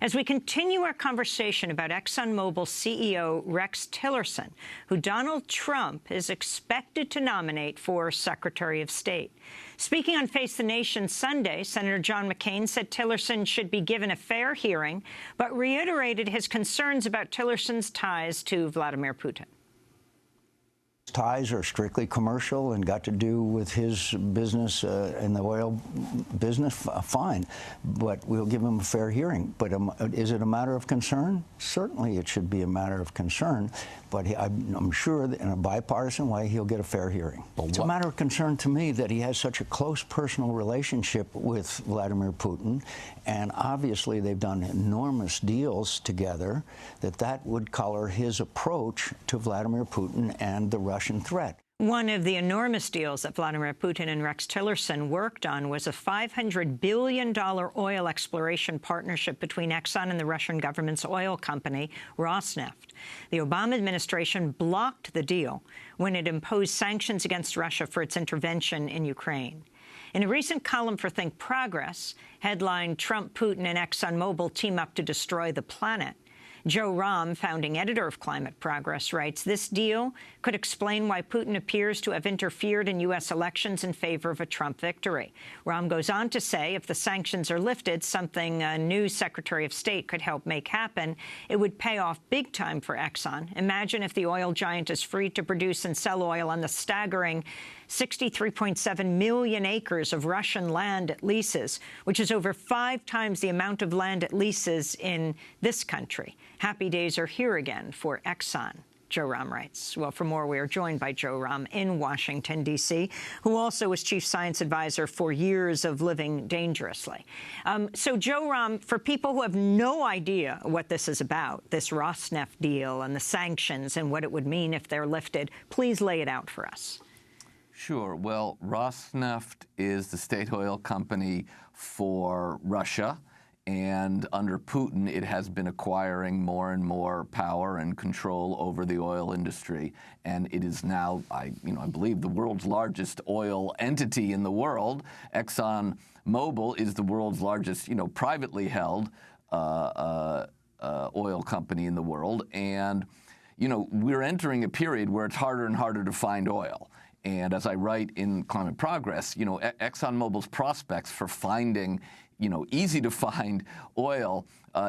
as we continue our conversation about ExxonMobil CEO Rex Tillerson, who Donald Trump is expected to nominate for Secretary of State. Speaking on Face the Nation Sunday, Senator John McCain said Tillerson should be given a fair hearing, but reiterated his concerns about Tillerson's ties to Vladimir Putin. Ties are strictly commercial and got to do with his business in the oil business, fine. But we'll give him a fair hearing. But is it a matter of concern? Certainly it should be a matter of concern. But I'm sure that in a bipartisan way, he'll get a fair hearing. It's a matter of concern to me that he has such a close personal relationship with Vladimir Putin. And obviously, they've done enormous deals together, that would color his approach to Vladimir Putin and the Russian threat. One of the enormous deals that Vladimir Putin and Rex Tillerson worked on was a $500 billion oil exploration partnership between Exxon and the Russian government's oil company, Rosneft. The Obama administration blocked the deal when it imposed sanctions against Russia for its intervention in Ukraine. In a recent column for Think Progress, headlined "Trump, Putin, and ExxonMobil Team Up to Destroy the Planet," Joe Romm, founding editor of Climate Progress, writes, "This deal could explain why Putin appears to have interfered in U.S. elections in favor of a Trump victory." Romm goes on to say if the sanctions are lifted, something a new Secretary of State could help make happen, it would pay off big time for Exxon. Imagine if the oil giant is free to produce and sell oil on the staggering 63.7 million acres of Russian land it leases, which is over 5 times the amount of land it leases in this country. Happy days are here again for Exxon, Joe Romm writes. Well, for more, we are joined by Joe Romm in Washington, D.C., who also was chief science advisor for years of Living Dangerously. So, Joe Romm, for people who have no idea what this is about, this Rosneft deal and the sanctions and what it would mean if they're lifted, please lay it out for us. Sure. Well, Rosneft is the state oil company for Russia, and under Putin, it has been acquiring more and more power and control over the oil industry. And it is now, I believe, the world's largest oil entity in the world. ExxonMobil is the world's largest, privately held oil company in the world. And, we're entering a period where it's harder and harder to find oil. And as I write in Climate Progress, ExxonMobil's prospects for finding, easy to find oil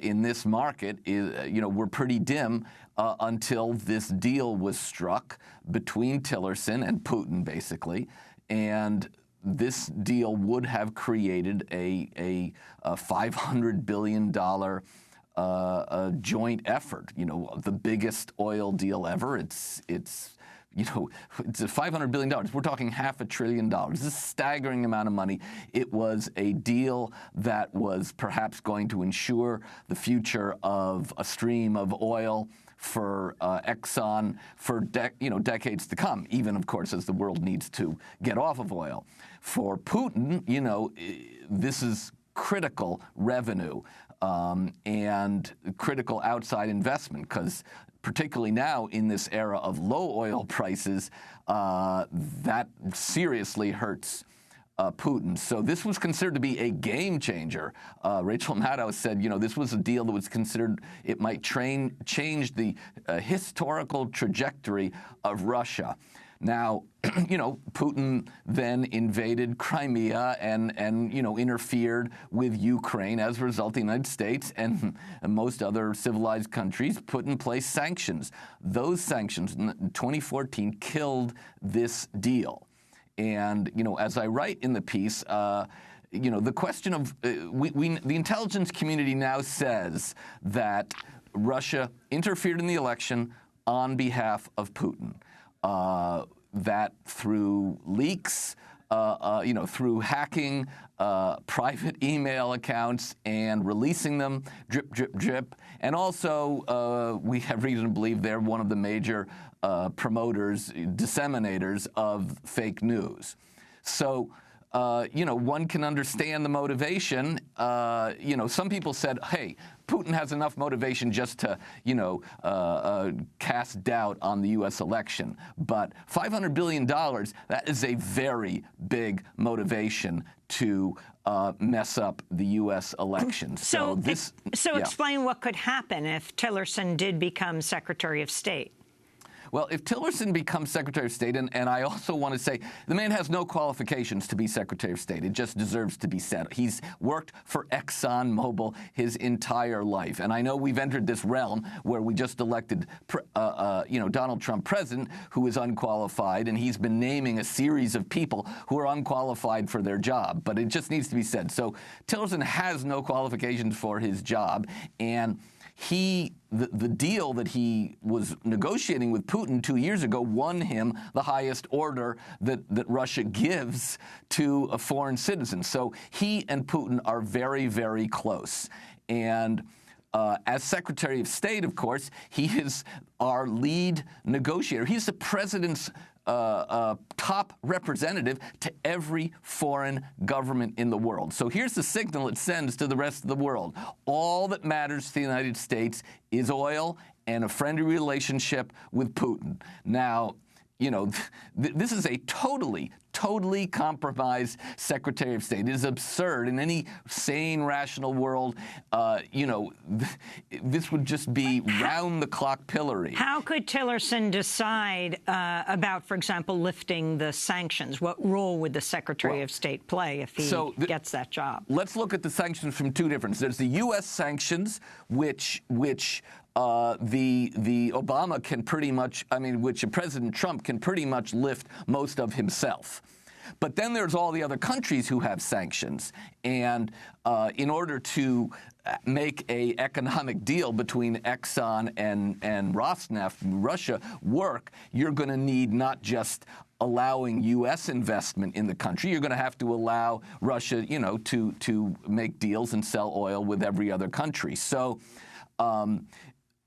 in this market were pretty dim until this deal was struck between Tillerson and Putin, basically. And this deal would have created a $500 billion joint effort, the biggest oil deal ever. It's $500 billion. We're talking $500 billion. This is a staggering amount of money. It was a deal that was perhaps going to ensure the future of a stream of oil for Exxon for decades to come, even, of course, as the world needs to get off of oil. For Putin, this is critical revenue and critical outside investment, because particularly now in this era of low oil prices, that seriously hurts Putin. So this was considered to be a game changer. Rachel Maddow said, this was a deal that was considered, it might change the historical trajectory of Russia. Now, Putin then invaded Crimea and interfered with Ukraine. As a result, the United States and most other civilized countries put in place sanctions. Those sanctions in 2014 killed this deal. And, as I write in the piece, the question of the intelligence community now says that Russia interfered in the election on behalf of Putin. That through leaks, through hacking private email accounts and releasing them, drip, drip, drip. And also, we have reason to believe they're one of the major promoters, disseminators of fake news. So one can understand the motivation. Some people said, hey, Putin has enough motivation just to, cast doubt on the U.S. election. But $500 billion, that is a very big motivation to mess up the U.S. election. So explain what could happen if Tillerson did become Secretary of State. Well, if Tillerson becomes Secretary of State, and I also want to say the man has no qualifications to be Secretary of State. It just deserves to be said. He's worked for Exxon Mobil his entire life. And I know we've entered this realm where we just elected, Donald Trump president, who is unqualified, and he's been naming a series of people who are unqualified for their job. But it just needs to be said. So Tillerson has no qualifications for his job, and the deal that he was negotiating with Putin 2 years ago won him the highest order that Russia gives to a foreign citizen. So he and Putin are very, very close. And as Secretary of State, of course, he is our lead negotiator. He's the president's top representative to every foreign government in the world. So here's the signal it sends to the rest of the world. All that matters to the United States is oil and a friendly relationship with Putin. Now, this is a totally compromised Secretary of State. It is absurd. In any sane, rational world, this would just be round-the-clock pillory. How could Tillerson decide about, for example, lifting the sanctions? What role would the Secretary of State play if he gets that job? Let's look at the sanctions from two different. There's the U.S. sanctions, which the Obama can pretty much, which President Trump can pretty much lift most of himself. But then there's all the other countries who have sanctions. And in order to make an economic deal between Exxon and Rosneft, Russia, work, you're going to need not just allowing U.S. investment in the country. You're going to have to allow Russia, to make deals and sell oil with every other country. So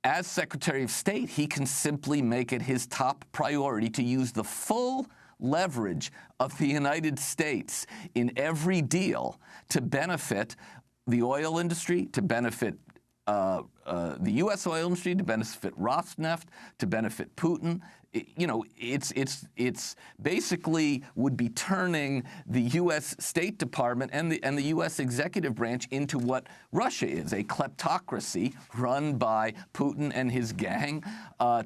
as Secretary of State, he can simply make it his top priority to use the full leverage of the United States in every deal to benefit the oil industry, to benefit the U.S. oil industry, to benefit Rosneft, to benefit Putin. It's basically would be turning the U.S. State Department and the U.S. executive branch into what Russia is, a kleptocracy run by Putin and his gang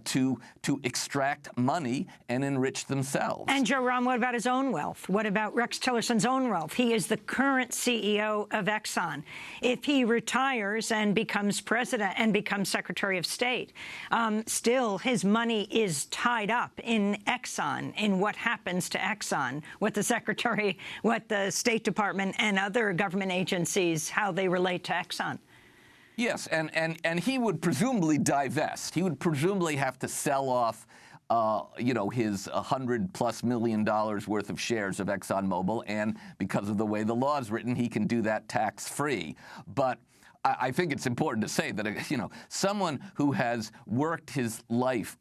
to extract money and enrich themselves. And Joe Romm, what about his own wealth? What about Rex Tillerson's own wealth? He is the current CEO of Exxon. If he retires and becomes president and becomes Secretary of State, still his money is tied up in Exxon, in what happens to Exxon, what the State Department and other government agencies, how they relate to Exxon. Yes, and he would presumably divest. He would presumably have to sell off his $100+ million worth of shares of Exxon Mobil, and because of the way the law is written, he can do that tax-free. But I think it's important to say that, someone who has worked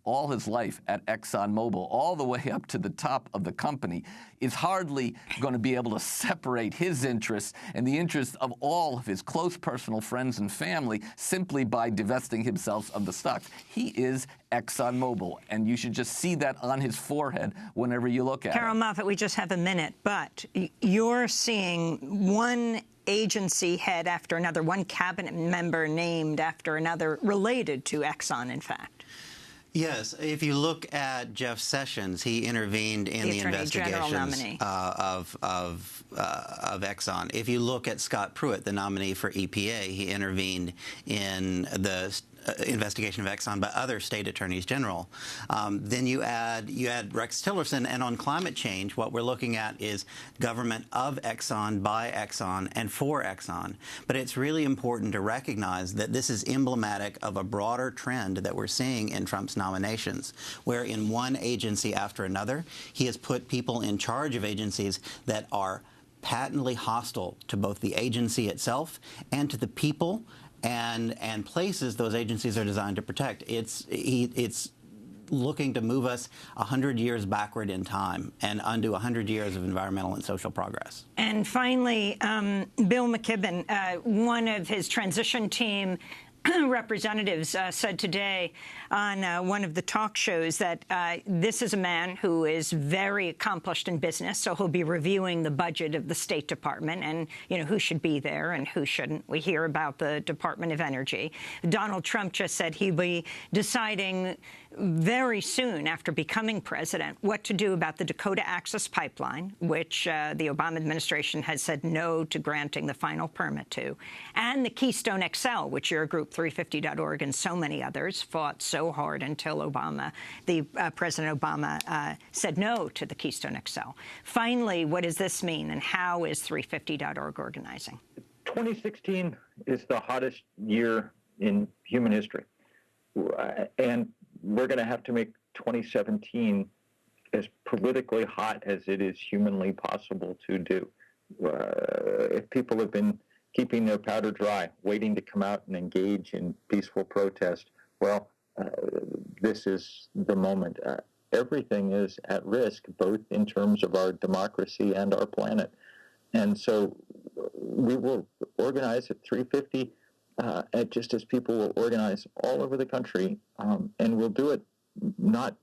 all his life at Exxon Mobil, all the way up to the top of the company, is hardly going to be able to separate his interests and the interests of all of his close personal friends and family simply by divesting himself of the stocks. He is Exxon Mobil, and you should just see that on his forehead whenever you look at it. Carol Moffett, we just have a minute, but you're seeing one agency head after another, one cabinet member named after another, related to Exxon, in fact. Yes. If you look at Jeff Sessions, he intervened in the investigations of Exxon. If you look at Scott Pruitt, the nominee for EPA, he intervened in the investigation of Exxon by other state attorneys general. Then you add Rex Tillerson, and on climate change, what we're looking at is government of Exxon, by Exxon, and for Exxon. But it's really important to recognize that this is emblematic of a broader trend that we're seeing in Trump's nominations, where in one agency after another, he has put people in charge of agencies that are patently hostile to both the agency itself and to the people and places those agencies are designed to protect. It's looking to move us 100 years backward in time and undo 100 years of environmental and social progress. And finally, Bill McKibben, one of his transition team representatives said today on one of the talk shows that this is a man who is very accomplished in business, so he'll be reviewing the budget of the State Department and, you know, who should be there and who shouldn't. We hear about the Department of Energy. Donald Trump just said he'll be deciding very soon after becoming president what to do about the Dakota Access Pipeline, which the Obama administration has said no to granting the final permit to, and the Keystone XL, which your group 350.org and so many others fought so hard until President Obama said no to the Keystone XL. Finally, what does this mean, and how is 350.org organizing? 2016 is the hottest year in human history, and we're going to have to make 2017 as politically hot as it is humanly possible to do. If people have been keeping their powder dry, waiting to come out and engage in peaceful protest, well, this is the moment. Everything is at risk, both in terms of our democracy and our planet. And so we will organize at 350, just as people will organize all over the country, and we'll do it not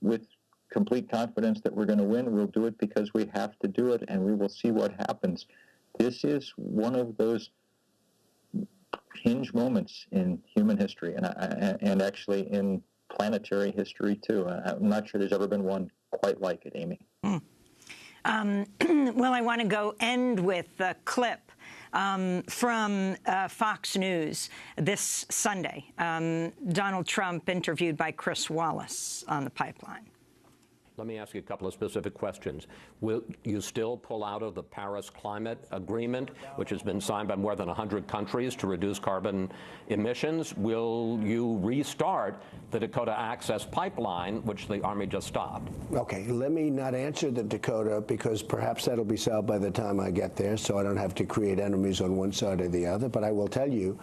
with complete confidence that we're going to win. We'll do it because we have to do it, and we will see what happens. This is one of those hinge moments in human history, and actually in planetary history, too. I'm not sure there's ever been one quite like it, Amy. Well, I want to end with a clip from Fox News this Sunday. Donald Trump interviewed by Chris Wallace on the pipeline. Let me ask you a couple of specific questions. Will you still pull out of the Paris Climate Agreement, which has been signed by more than 100 countries to reduce carbon emissions? Will you restart the Dakota Access Pipeline, which the Army just stopped? Okay, let me not answer the Dakota, because perhaps that'll be solved by the time I get there, so I don't have to create enemies on one side or the other. But I will tell you,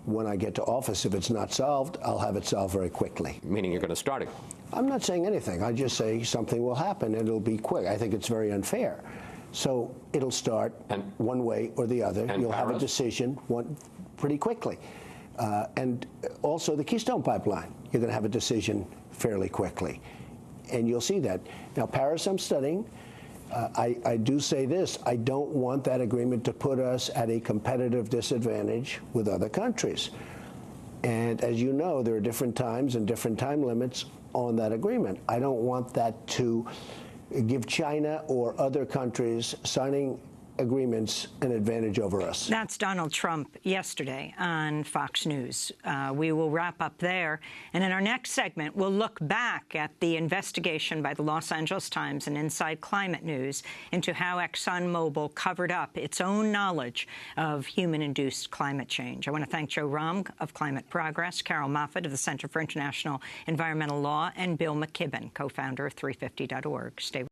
when I get to office, if it's not solved, I'll have it solved very quickly. Meaning you're going to start it? I'm not saying anything. I just say something will happen, and it'll be quick. I think it's very unfair. So it'll start one way or the other. You'll have a decision pretty quickly. And also the Keystone Pipeline, you're going to have a decision fairly quickly. And you'll see that. Now, Paris, I'm studying. I do say this. I don't want that agreement to put us at a competitive disadvantage with other countries. And as you know, there are different times and different time limits on that agreement. I don't want that to give China or other countries signing agreements an advantage over us. That's Donald Trump yesterday on Fox News. We will wrap up there. And in our next segment, we'll look back at the investigation by the Los Angeles Times and Inside Climate News into how ExxonMobil covered up its own knowledge of human-induced climate change. I want to thank Joe Rom of Climate Progress, Carol Moffat of the Center for International Environmental Law, and Bill McKibben, co-founder of 350.org. Stay